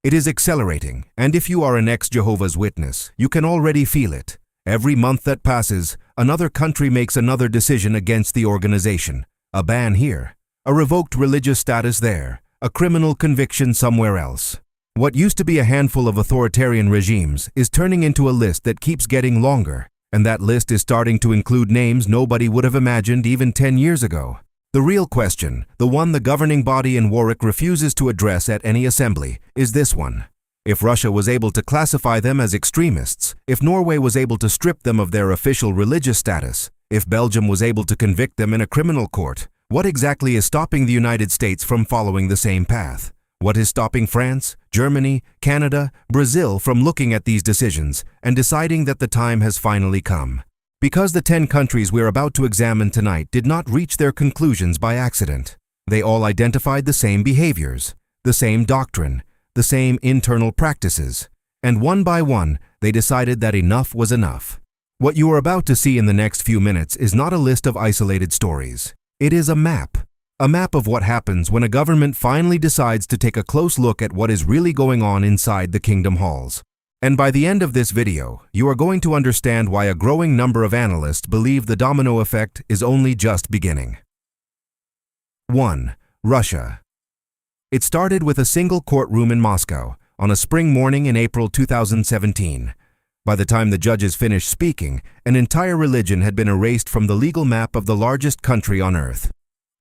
It is accelerating, and if you are an ex-Jehovah's Witness, you can already feel it. Every month that passes, another country makes another decision against the organization. A ban here, a revoked religious status there, a criminal conviction somewhere else. What used to be a handful of authoritarian regimes is turning into a list that keeps getting longer, and that list is starting to include names nobody would have imagined even 10 years ago. The real question, the one the governing body in Warwick refuses to address at any assembly, is this one. If Russia was able to classify them as extremists, if Norway was able to strip them of their official religious status, if Belgium was able to convict them in a criminal court, what exactly is stopping the United States from following the same path? What is stopping France, Germany, Canada, Brazil from looking at these decisions and deciding that the time has finally come? Because the 10 countries we're about to examine tonight did not reach their conclusions by accident. They all identified the same behaviors, the same doctrine, the same internal practices, and one by one, they decided that enough was enough. What you are about to see in the next few minutes is not a list of isolated stories. It is a map of what happens when a government finally decides to take a close look at what is really going on inside the kingdom halls. And by the end of this video, you are going to understand why a growing number of analysts believe the domino effect is only just beginning. 1. Russia. It started with a single courtroom in Moscow on a spring morning in April 2017. By the time the judges finished speaking, an entire religion had been erased from the legal map of the largest country on earth.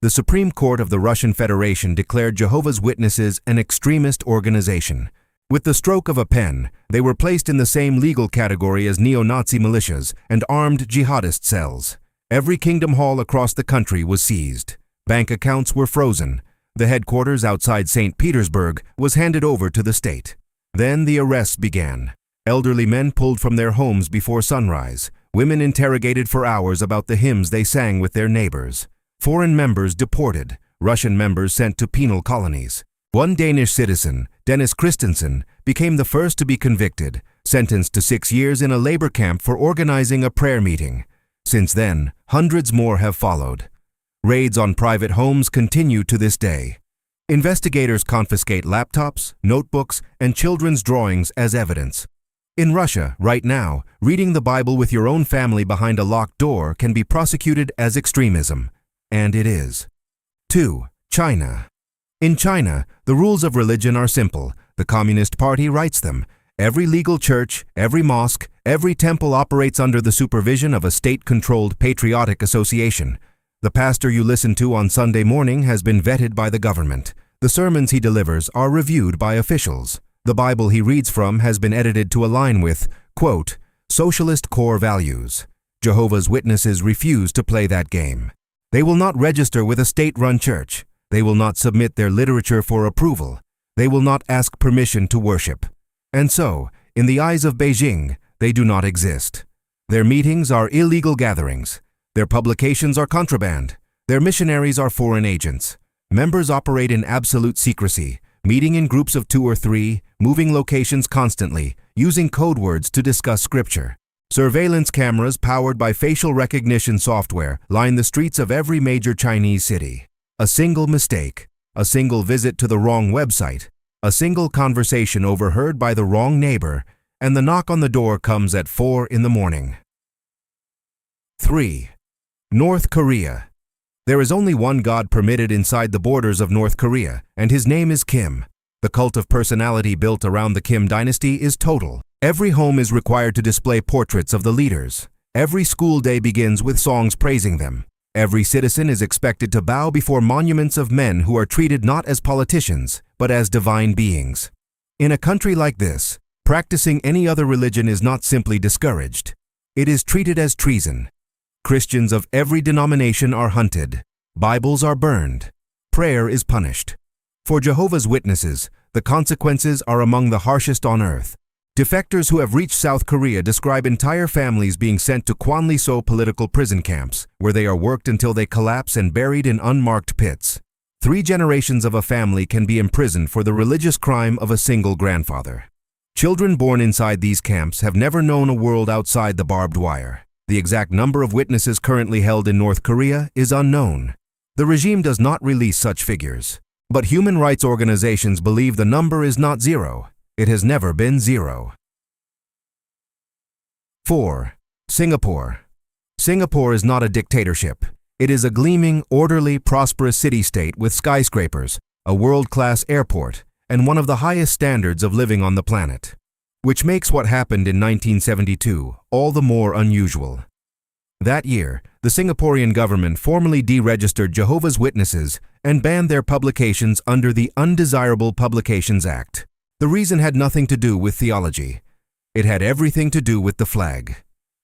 The Supreme Court of the Russian Federation declared Jehovah's Witnesses an extremist organization. With the stroke of a pen, they were placed in the same legal category as neo-Nazi militias and armed jihadist cells. Every kingdom hall across the country was seized. Bank accounts were frozen. The headquarters outside St. Petersburg was handed over to the state. Then the arrests began. Elderly men pulled from their homes before sunrise. Women interrogated for hours about the hymns they sang with their neighbors. Foreign members deported. Russian members sent to penal colonies. One Danish citizen, Dennis Christensen, became the first to be convicted, sentenced to 6 years in a labor camp for organizing a prayer meeting. Since then, hundreds more have followed. Raids on private homes continue to this day. Investigators confiscate laptops, notebooks, and children's drawings as evidence. In Russia, right now, reading the Bible with your own family behind a locked door can be prosecuted as extremism. And it is. 2. China. In China, the rules of religion are simple. The Communist Party writes them. Every legal church, every mosque, every temple operates under the supervision of a state-controlled patriotic association. The pastor you listen to on Sunday morning has been vetted by the government. The sermons he delivers are reviewed by officials. The Bible he reads from has been edited to align with, quote, socialist core values. Jehovah's Witnesses refuse to play that game. They will not register with a state-run church. They will not submit their literature for approval. They will not ask permission to worship. And so, in the eyes of Beijing, they do not exist. Their meetings are illegal gatherings. Their publications are contraband. Their missionaries are foreign agents. Members operate in absolute secrecy, meeting in groups of 2 or 3, moving locations constantly, using code words to discuss scripture. Surveillance cameras powered by facial recognition software line the streets of every major Chinese city. A single mistake, a single visit to the wrong website, a single conversation overheard by the wrong neighbor, and the knock on the door comes at 4 in the morning. 3. North Korea. There is only one God permitted inside the borders of North Korea, and his name is Kim. The cult of personality built around the Kim dynasty is total. Every home is required to display portraits of the leaders. Every school day begins with songs praising them. Every citizen is expected to bow before monuments of men who are treated not as politicians, but as divine beings. In a country like this, practicing any other religion is not simply discouraged. It is treated as treason. Christians of every denomination are hunted. Bibles are burned. Prayer is punished. For Jehovah's Witnesses, the consequences are among the harshest on earth. Defectors who have reached South Korea describe entire families being sent to Kwanli-so political prison camps, where they are worked until they collapse and buried in unmarked pits. 3 generations of a family can be imprisoned for the religious crime of a single grandfather. Children born inside these camps have never known a world outside the barbed wire. The exact number of witnesses currently held in North Korea is unknown. The regime does not release such figures. But human rights organizations believe the number is not zero. It has never been zero. 4. Singapore. Singapore is not a dictatorship. It is a gleaming, orderly, prosperous city-state with skyscrapers, a world-class airport, and one of the highest standards of living on the planet, which makes what happened in 1972 all the more unusual. That year, the Singaporean government formally deregistered Jehovah's Witnesses and banned their publications under the Undesirable Publications Act. The reason had nothing to do with theology. It had everything to do with the flag.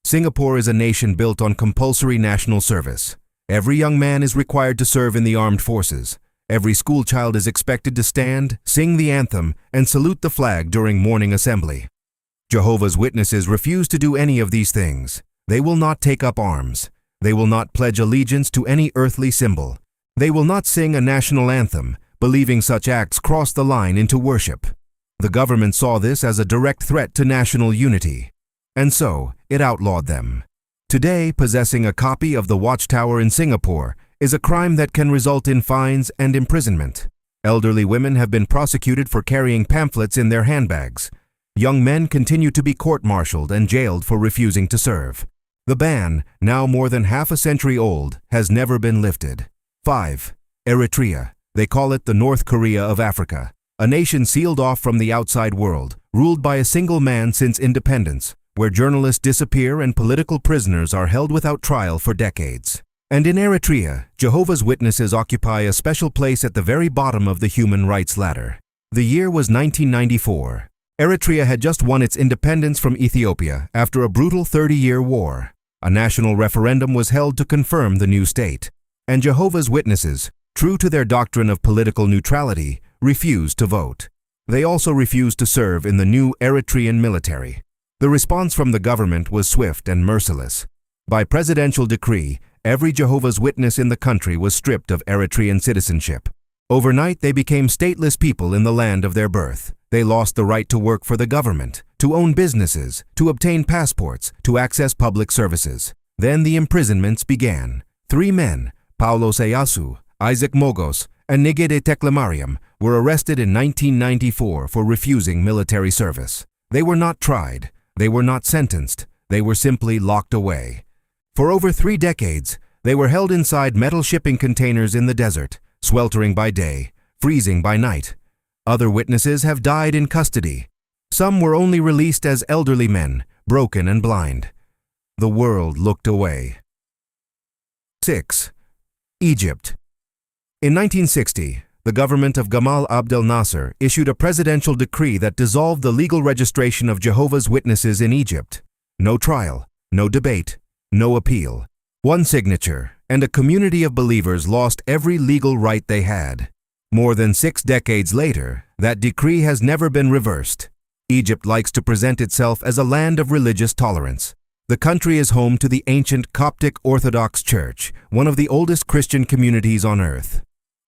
Singapore is a nation built on compulsory national service. Every young man is required to serve in the armed forces. Every schoolchild is expected to stand, sing the anthem, and salute the flag during morning assembly. Jehovah's Witnesses refuse to do any of these things. They will not take up arms. They will not pledge allegiance to any earthly symbol. They will not sing a national anthem, believing such acts cross the line into worship. The government saw this as a direct threat to national unity, and so it outlawed them. Today, possessing a copy of the Watchtower in Singapore is a crime that can result in fines and imprisonment. Elderly women have been prosecuted for carrying pamphlets in their handbags. Young men continue to be court-martialed and jailed for refusing to serve. The ban, now more than half a century old, has never been lifted. 5. Eritrea. They call it the North Korea of Africa, a nation sealed off from the outside world, ruled by a single man since independence, where journalists disappear and political prisoners are held without trial for decades. And in Eritrea, Jehovah's Witnesses occupy a special place at the very bottom of the human rights ladder. The year was 1994. Eritrea had just won its independence from Ethiopia after a brutal 30-year war. A national referendum was held to confirm the new state, and Jehovah's Witnesses, true to their doctrine of political neutrality, refused to vote. They also refused to serve in the new Eritrean military. The response from the government was swift and merciless. By presidential decree, every Jehovah's Witness in the country was stripped of Eritrean citizenship. Overnight, they became stateless people in the land of their birth. They lost the right to work for the government, to own businesses, to obtain passports, to access public services. Then the imprisonments began. 3 men, Paulo Seyasu, Isaac Mogos, and Nigede Teklemariam, were arrested in 1994 for refusing military service. They were not tried. They were not sentenced. They were simply locked away. For over 3 decades, they were held inside metal shipping containers in the desert, sweltering by day, freezing by night. Other witnesses have died in custody. Some were only released as elderly men, broken and blind. The world looked away. 6. Egypt. In 1960, the government of Gamal Abdel Nasser issued a presidential decree that dissolved the legal registration of Jehovah's Witnesses in Egypt. No trial, no debate, no appeal. 1 signature, and a community of believers lost every legal right they had. More than 6 decades later, that decree has never been reversed. Egypt likes to present itself as a land of religious tolerance. The country is home to the ancient Coptic Orthodox Church, one of the oldest Christian communities on earth.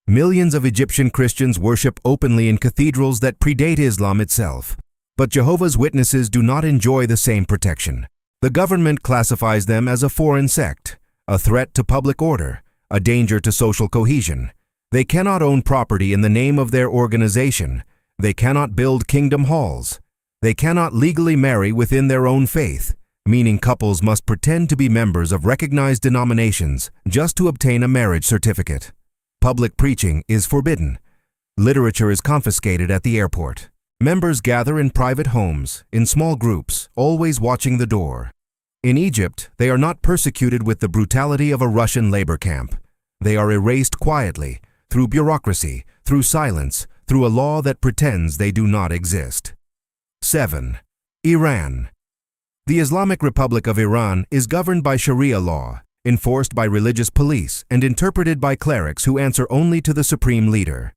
Millions of Egyptian Christians worship openly in cathedrals that predate Islam itself. But Jehovah's Witnesses do not enjoy the same protection. The government classifies them as a foreign sect, a threat to public order, a danger to social cohesion. They cannot own property in the name of their organization. They cannot build kingdom halls. They cannot legally marry within their own faith, meaning couples must pretend to be members of recognized denominations just to obtain a marriage certificate. Public preaching is forbidden. Literature is confiscated at the airport. Members gather in private homes, in small groups, always watching the door. In Egypt, they are not persecuted with the brutality of a Russian labor camp. They are erased quietly, through bureaucracy, through silence, through a law that pretends they do not exist. 7. Iran. The Islamic Republic of Iran is governed by Sharia law, enforced by religious police and interpreted by clerics who answer only to the supreme leader.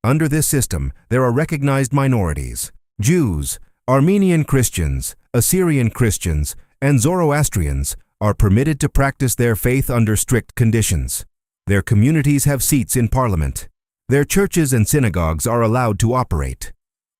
Under this system, there are recognized minorities. Jews, Armenian Christians, Assyrian Christians, and Zoroastrians are permitted to practice their faith under strict conditions. Their communities have seats in parliament. Their churches and synagogues are allowed to operate.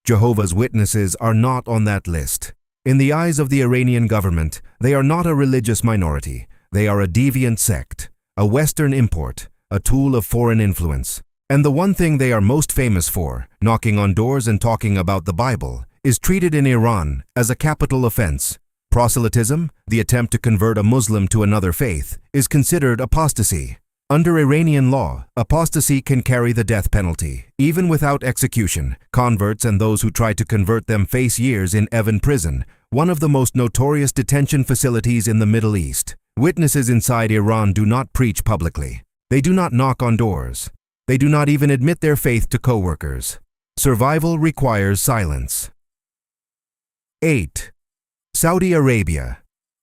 Jehovah's Witnesses are not on that list. In the eyes of the Iranian government, they are not a religious minority. They are a deviant sect, a Western import, a tool of foreign influence. And the one thing they are most famous for, knocking on doors and talking about the Bible, is treated in Iran as a capital offense. Proselytism, the attempt to convert a Muslim to another faith, is considered apostasy. Under Iranian law, apostasy can carry the death penalty. Even without execution, converts and those who try to convert them face years in Evin prison, one of the most notorious detention facilities in the Middle East. Witnesses inside Iran do not preach publicly. They do not knock on doors. They do not even admit their faith to co-workers. Survival requires silence. 8. Saudi Arabia.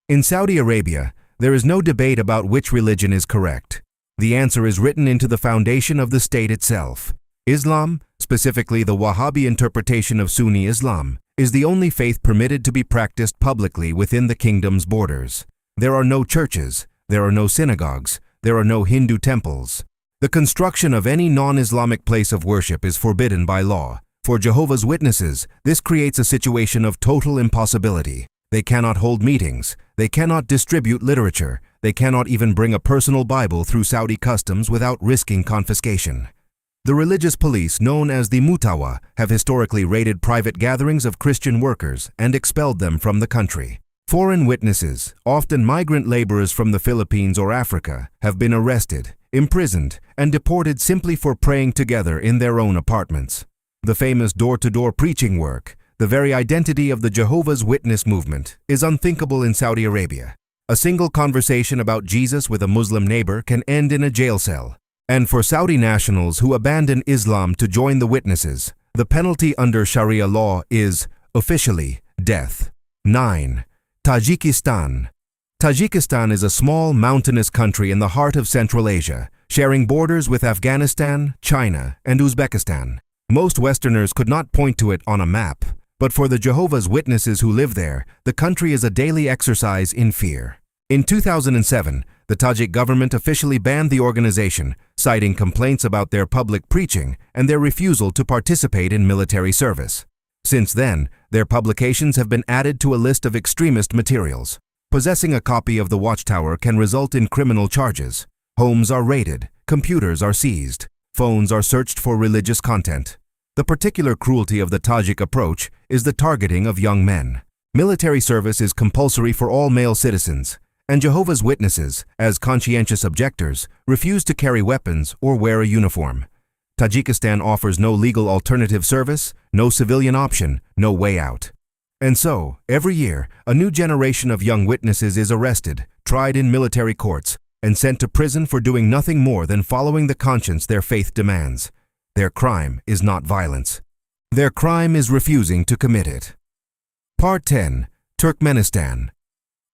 In Saudi Arabia, there is no debate about which religion is correct. The answer is written into the foundation of the state itself. Islam, specifically the Wahhabi interpretation of Sunni Islam, is the only faith permitted to be practiced publicly within the kingdom's borders. There are no churches, there are no synagogues, there are no Hindu temples. The construction of any non-Islamic place of worship is forbidden by law. For Jehovah's Witnesses, this creates a situation of total impossibility. They cannot hold meetings, they cannot distribute literature, they cannot even bring a personal Bible through Saudi customs without risking confiscation. The religious police, known as the Mutawa, have historically raided private gatherings of Christian workers and expelled them from the country. Foreign witnesses, often migrant laborers from the Philippines or Africa, have been arrested, imprisoned, and deported simply for praying together in their own apartments. The famous door-to-door preaching work, the very identity of the Jehovah's Witness movement, is unthinkable in Saudi Arabia. A single conversation about Jesus with a Muslim neighbor can end in a jail cell. And for Saudi nationals who abandon Islam to join the witnesses, the penalty under Sharia law is, officially, death. 9. Tajikistan. Tajikistan is a small, mountainous country in the heart of Central Asia, sharing borders with Afghanistan, China, and Uzbekistan. Most Westerners could not point to it on a map, but for the Jehovah's Witnesses who live there, the country is a daily exercise in fear. In 2007, the Tajik government officially banned the organization, citing complaints about their public preaching and their refusal to participate in military service. Since then, their publications have been added to a list of extremist materials. Possessing a copy of the Watchtower can result in criminal charges. Homes are raided, computers are seized, phones are searched for religious content. The particular cruelty of the Tajik approach is the targeting of young men. Military service is compulsory for all male citizens, and Jehovah's Witnesses, as conscientious objectors, refuse to carry weapons or wear a uniform. Tajikistan offers no legal alternative service, no civilian option, no way out. And so, every year, a new generation of young witnesses is arrested, tried in military courts, and sent to prison for doing nothing more than following the conscience their faith demands. Their crime is not violence. Their crime is refusing to commit it. Part 10. Turkmenistan.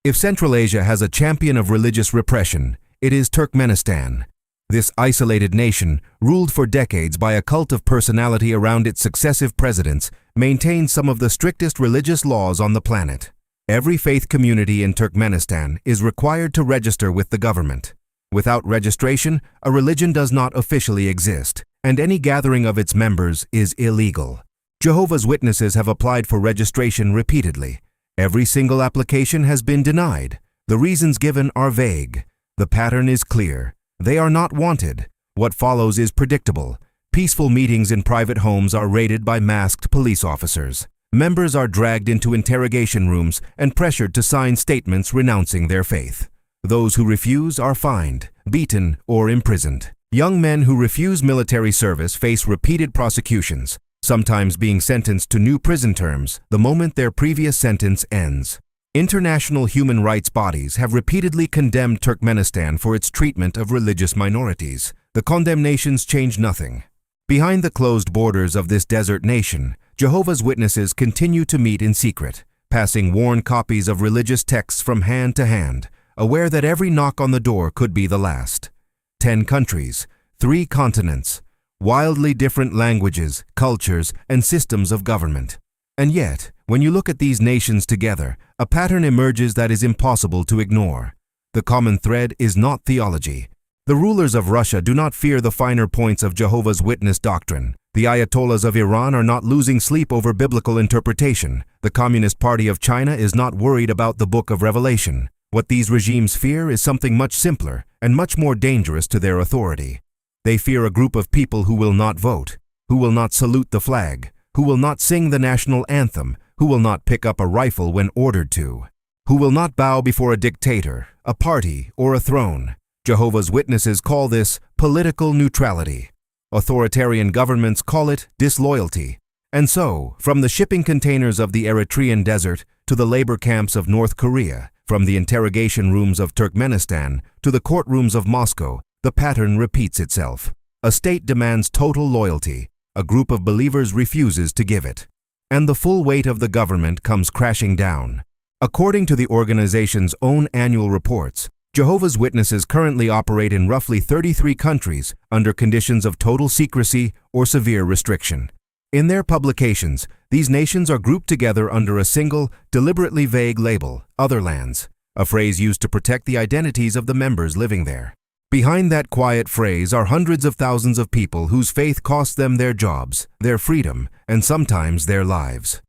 If Central Asia has a champion of religious repression, it is Turkmenistan. This isolated nation, ruled for decades by a cult of personality around its successive presidents, maintains some of the strictest religious laws on the planet. Every faith community in Turkmenistan is required to register with the government. Without registration, a religion does not officially exist, and any gathering of its members is illegal. Jehovah's Witnesses have applied for registration repeatedly. Every single application has been denied. The reasons given are vague. The pattern is clear. They are not wanted. What follows is predictable. Peaceful meetings in private homes are raided by masked police officers. Members are dragged into interrogation rooms and pressured to sign statements renouncing their faith. Those who refuse are fined, beaten, or imprisoned. Young men who refuse military service face repeated prosecutions, sometimes being sentenced to new prison terms the moment their previous sentence ends. International human rights bodies have repeatedly condemned Turkmenistan for its treatment of religious minorities. The condemnations change nothing. Behind the closed borders of this desert nation, Jehovah's Witnesses continue to meet in secret, passing worn copies of religious texts from hand to hand, aware that every knock on the door could be the last. 10 countries, 3 continents, wildly different languages, cultures, and systems of government. And yet, when you look at these nations together, a pattern emerges that is impossible to ignore. The common thread is not theology. The rulers of Russia do not fear the finer points of Jehovah's Witness doctrine. The Ayatollahs of Iran are not losing sleep over biblical interpretation. The Communist Party of China is not worried about the Book of Revelation. What these regimes fear is something much simpler and much more dangerous to their authority. They fear a group of people who will not vote, who will not salute the flag, who will not sing the national anthem, who will not pick up a rifle when ordered to, who will not bow before a dictator, a party, or a throne. Jehovah's Witnesses call this political neutrality. Authoritarian governments call it disloyalty. And so, from the shipping containers of the Eritrean desert to the labor camps of North Korea, from the interrogation rooms of Turkmenistan to the courtrooms of Moscow, the pattern repeats itself. A state demands total loyalty. A group of believers refuses to give it. And the full weight of the government comes crashing down. According to the organization's own annual reports, Jehovah's Witnesses currently operate in roughly 33 countries under conditions of total secrecy or severe restriction. In their publications, these nations are grouped together under a single, deliberately vague label, Other Lands, a phrase used to protect the identities of the members living there. Behind that quiet phrase are hundreds of thousands of people whose faith costs them their jobs, their freedom, and sometimes their lives.